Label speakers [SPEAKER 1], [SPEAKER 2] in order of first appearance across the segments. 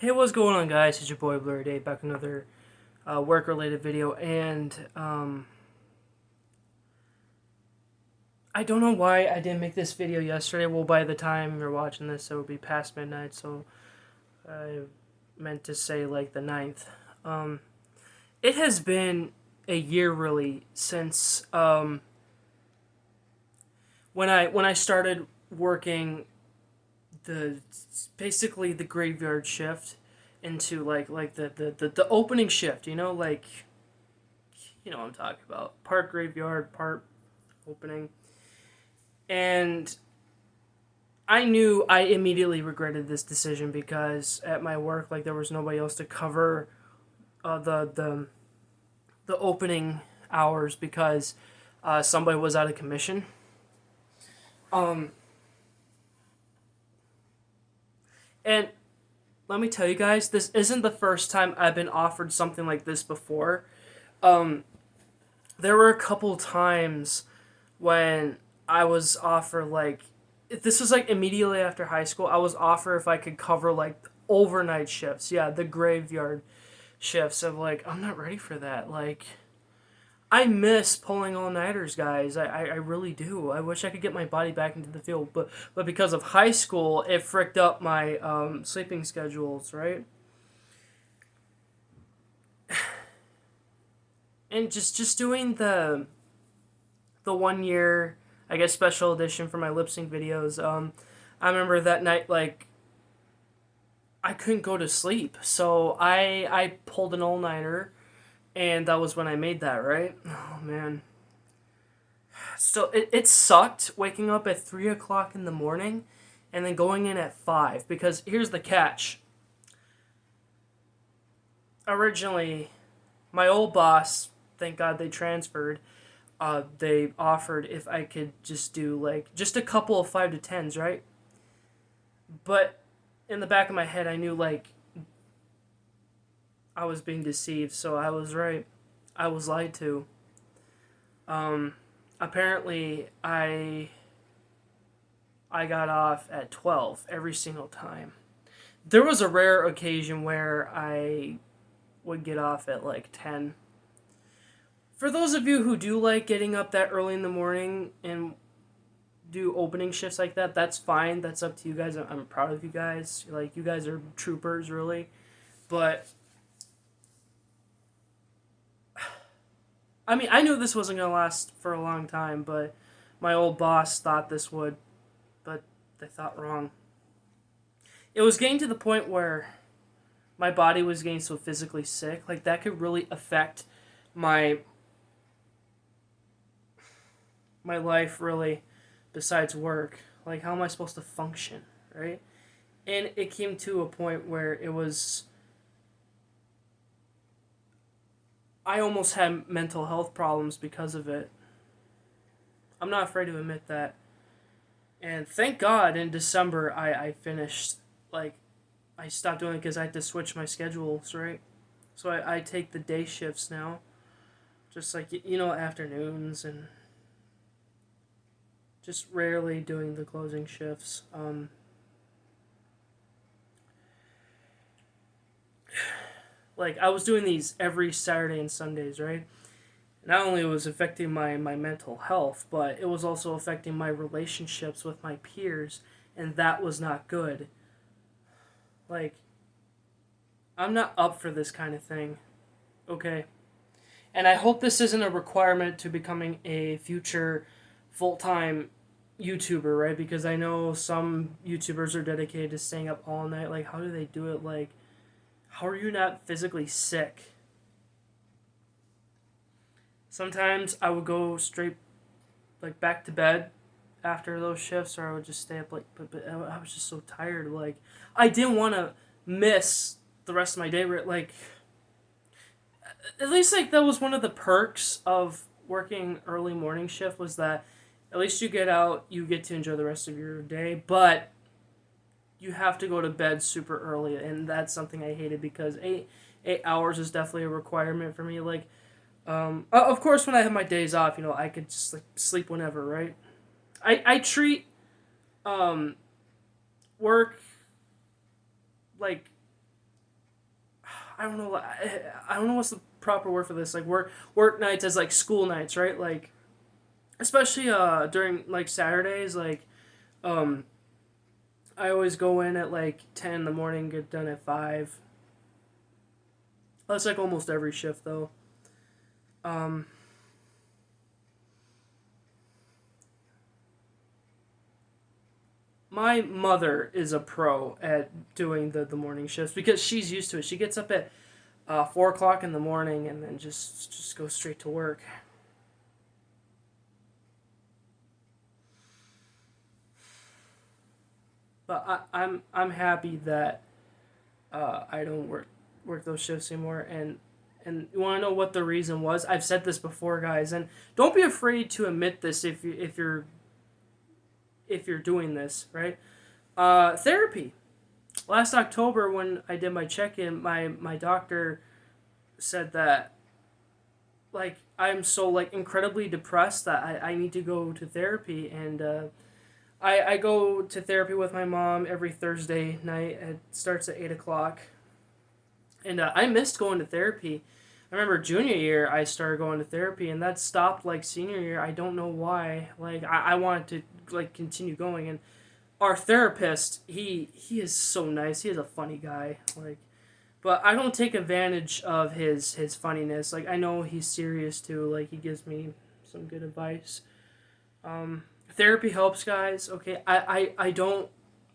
[SPEAKER 1] Hey, what's going on, guys? It's your boy Blu-rayDave back with another work-related video, and I don't know why I didn't make this video yesterday. Well, by the time you're watching this, it will be past midnight, so I meant to say like the 9th. It has been a year really since when I started working the basically the graveyard shift into the opening shift, what I'm talking about, part graveyard, part opening. And I knew I immediately regretted this decision because at my work, like, there was nobody else to cover the opening hours because somebody was out of commission. Um, and let me tell you guys, this isn't the first time I've been offered something like this before. Um, there were a couple times when I was offered, like, this was like immediately after high school. I was offered if I could cover like overnight shifts. Yeah, the graveyard shifts. Of like, I'm not ready for that. Like, I miss pulling all nighters, guys. I really do. I wish I could get my body back into the field, but because of high school, it fricked up my sleeping schedules, right? And just doing the 1 year, I guess, special edition for my lip sync videos. I remember that night, like, I couldn't go to sleep, so I pulled an all nighter, and that was when I made that. Right? Oh man. So it sucked waking up at 3 o'clock in the morning, and then going in at 5. Because here's the catch. Originally, my old boss, thank God they transferred. They offered if I could just do like just a couple of 5 to 10s, right? But in the back of my head, I knew like I was being deceived, so I was right. I was lied to. Um, Apparently, I got off at 12 every single time. There was a rare occasion where I would get off at like 10. For those of you who do like getting up that early in the morning and do opening shifts like that, that's fine. That's up to you guys. I'm proud of you guys. Like, you guys are troopers, really. But I mean, I knew this wasn't gonna last for a long time, but my old boss thought this would, but they thought wrong. It was getting to the point where my body was getting so physically sick, like that could really affect my my life, really, besides work. Like, how am I supposed to function, right? And it came to a point where it was, I almost had mental health problems because of it. I'm not afraid to admit that. And thank God in December I finished, like, I stopped doing it because I had to switch my schedules, right? So I take the day shifts now, just like, afternoons, and just rarely doing the closing shifts. Like, I was doing these every Saturday and Sundays, right? Not only was it affecting my mental health, but it was also affecting my relationships with my peers, and that was not good. Like, I'm not up for this kind of thing, okay? And I hope this isn't a requirement to becoming a future full-time YouTuber, right? Because I know some YouTubers are dedicated to staying up all night. Like, how do they do it? Like, how are you not physically sick? Sometimes I would go straight, like, back to bed after those shifts, or I would just stay up, like, but I was just so tired. Like, I didn't want to miss the rest of my day. Like, at least, like, that was one of the perks of working early morning shift, was that at least you get out, you get to enjoy the rest of your day, but you have to go to bed super early, and that's something I hated because eight hours is definitely a requirement for me. Like, of course, when I have my days off, I could just, like, sleep whenever, right? I treat um, work like I don't know what's the proper word for this. Like work nights as like school nights, right? Like especially during like Saturdays, like um I always go in at like 10 in the morning, get done at 5. That's like almost every shift though. Um my mother is a pro at doing the morning shifts because she's used to it. She gets up at 4 o'clock in the morning and then just goes straight to work. But I'm happy that I don't work those shifts anymore. And you want to know what the reason was? I've said this before, guys, and don't be afraid to admit this if you're doing this right. Therapy. Last October when I did my check in, my doctor said that like I'm so like incredibly depressed that I need to go to therapy and I go to therapy with my mom every Thursday night. It starts at 8 o'clock. And I missed going to therapy. I remember junior year I started going to therapy, and that stopped like senior year. I don't know why. Like I wanted to like continue going, and our therapist he is so nice. He is a funny guy. Like, but I don't take advantage of his funniness. Like I know he's serious too. Like he gives me some good advice. Therapy helps, guys. Okay, I don't.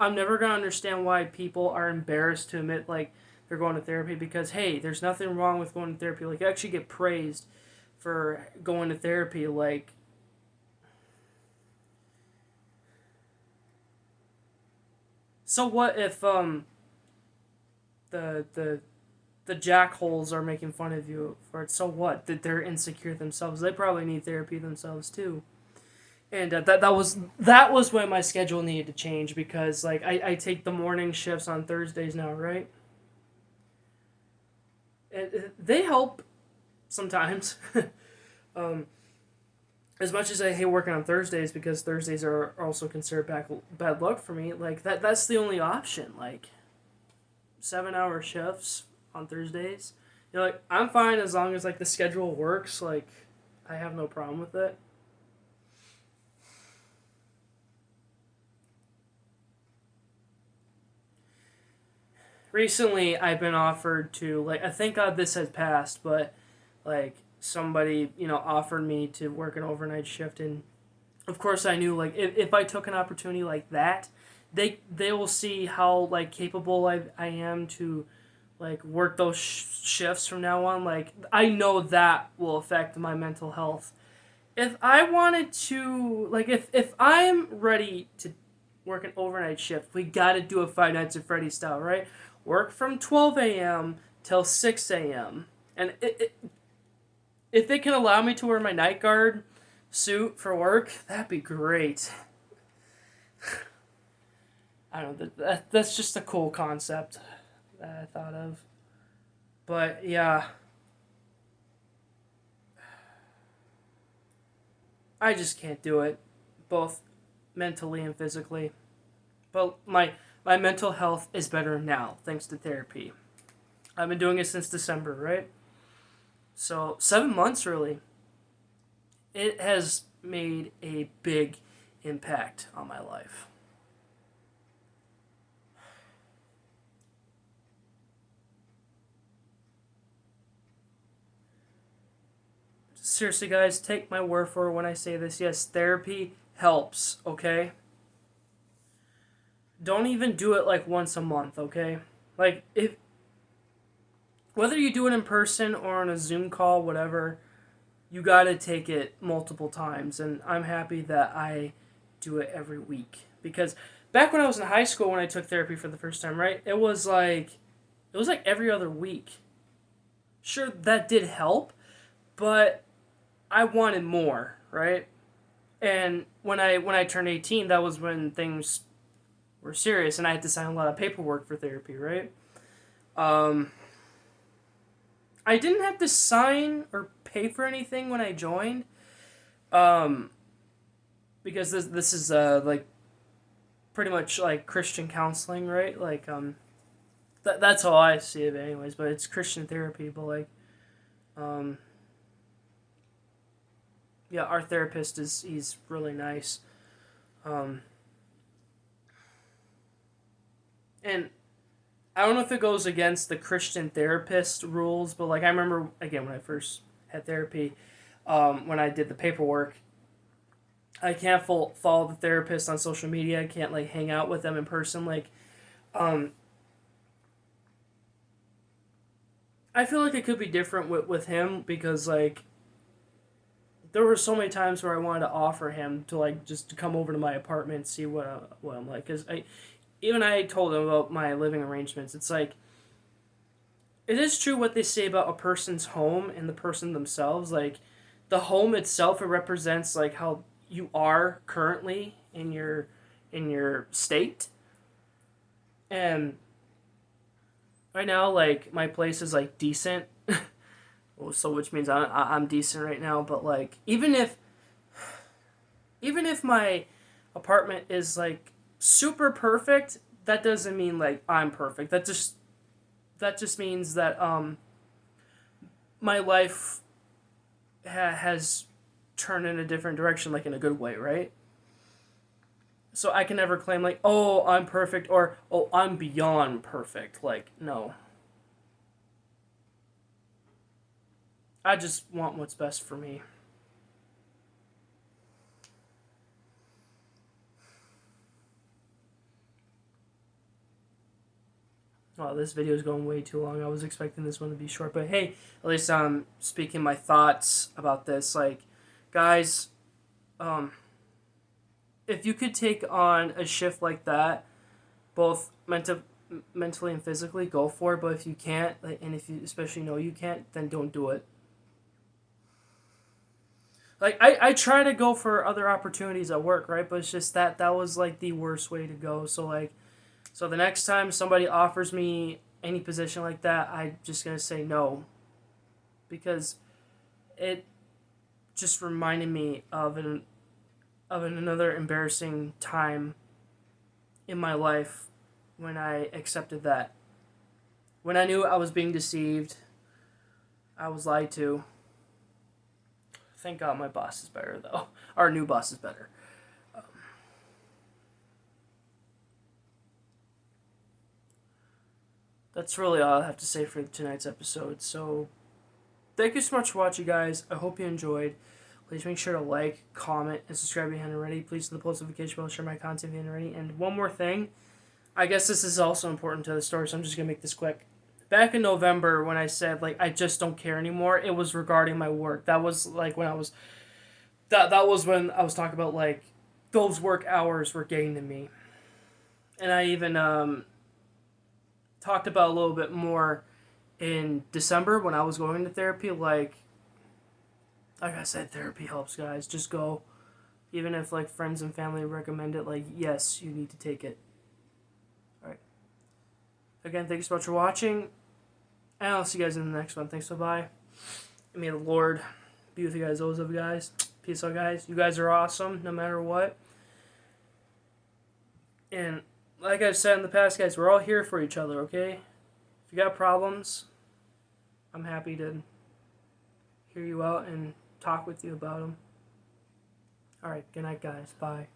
[SPEAKER 1] I'm never gonna understand why people are embarrassed to admit like they're going to therapy because hey, there's nothing wrong with going to therapy. Like you actually get praised for going to therapy. Like so what if the the jackholes are making fun of you for it? So what? That they're insecure themselves. They probably need therapy themselves too. And that was when my schedule needed to change because like I take the morning shifts on Thursdays now, right? And they help sometimes. um, as much as I hate working on Thursdays because Thursdays are also considered bad luck for me, like that's the only option. Like 7 hour shifts on Thursdays. You know, like I'm fine as long as like the schedule works. Like I have no problem with it. Recently I've been offered to like I thank God this has passed, but like somebody offered me to work an overnight shift, and of course I knew like if I took an opportunity like that, they will see how like capable I am to like work those shifts from now on. Like I know that will affect my mental health. If I wanted to like if I'm ready to work an overnight shift, we got to do a Five Nights at Freddy's style, right? Work from 12 a.m. till 6 a.m. And if they can allow me to wear my night guard suit for work, that'd be great. I don't know, that's just a cool concept that I thought of. But yeah, I just can't do it, both mentally and physically. But my mental health is better now thanks to therapy. I've been doing it since December, right? So 7 months really. It has made a big impact on my life. Seriously, guys, take my word for it when I say this. Yes, therapy helps, okay? Don't even do it like once a month, okay? Like, if whether you do it in person or on a Zoom call, whatever, you gotta take it multiple times. And I'm happy that I do it every week. Because back when I was in high school, when I took therapy for the first time, right, it was like every other week. Sure, that did help, but I wanted more, right? And when I turned 18, that was when things were serious, and I had to sign a lot of paperwork for therapy, right? Um, I didn't have to sign or pay for anything when I joined, um, because this is like pretty much like Christian counseling, right? Like That's how I see it, anyways. But it's Christian therapy. But like, um, yeah, our therapist he's really nice. Um, and I don't know if it goes against the Christian therapist rules, but like I remember again when I first had therapy, when I did the paperwork, I can't follow the therapist on social media. I can't like hang out with them in person. Like, um, I feel like it could be different with him because like there were so many times where I wanted to offer him to like just to come over to my apartment and see what I'm like because I told him about my living arrangements. It's like it is true what they say about a person's home and the person themselves. Like the home itself, it represents like how you are currently in your state. And right now, like my place is like decent. Well, so which means I'm decent right now. But like even if my apartment is like super perfect, that doesn't mean like I'm perfect. That just means that my life has turned in a different direction, like in a good way, right? So I can never claim like, oh, I'm perfect or oh, I'm beyond perfect. Like, no. I just want what's best for me. Oh, this video is going way too long. I was expecting this one to be short, but hey, at least I'm speaking my thoughts about this. Like, guys, um, if you could take on a shift like that, both mentally and physically, go for it. But if you can't, like, and if you especially know you can't, then don't do it. Like I try to go for other opportunities at work, right? But it's just that was like the worst way to go. So like, so the next time somebody offers me any position like that, I'm just gonna say no, because it just reminded me of another embarrassing time in my life when I accepted that. When I knew I was being deceived, I was lied to. Thank God my boss is better though. Our new boss is better. That's really all I have to say for tonight's episode. So thank you so much for watching, guys. I hope you enjoyed. Please make sure to like, comment, and subscribe if you haven't already. Please hit the post notification bell, share my content if you haven't already. And one more thing, I guess this is also important to the story, so I'm just gonna make this quick. Back in November, when I said like I just don't care anymore, it was regarding my work. That was like when I was that was when I was talking about like those work hours were getting to me, and I even talked about a little bit more in December when I was going to therapy. Like I said, therapy helps, guys. Just go. Even if like friends and family recommend it, like yes, you need to take it. All right. Again, thank you so much for watching, and I'll see you guys in the next one. Thanks, so bye. And may the Lord be with you guys. Those of you guys. Peace out, guys. You guys are awesome, no matter what. And like I've said in the past, guys, we're all here for each other. Okay. If you got problems, I'm happy to hear you out and talk with you about them. All right. Good night, guys. Bye.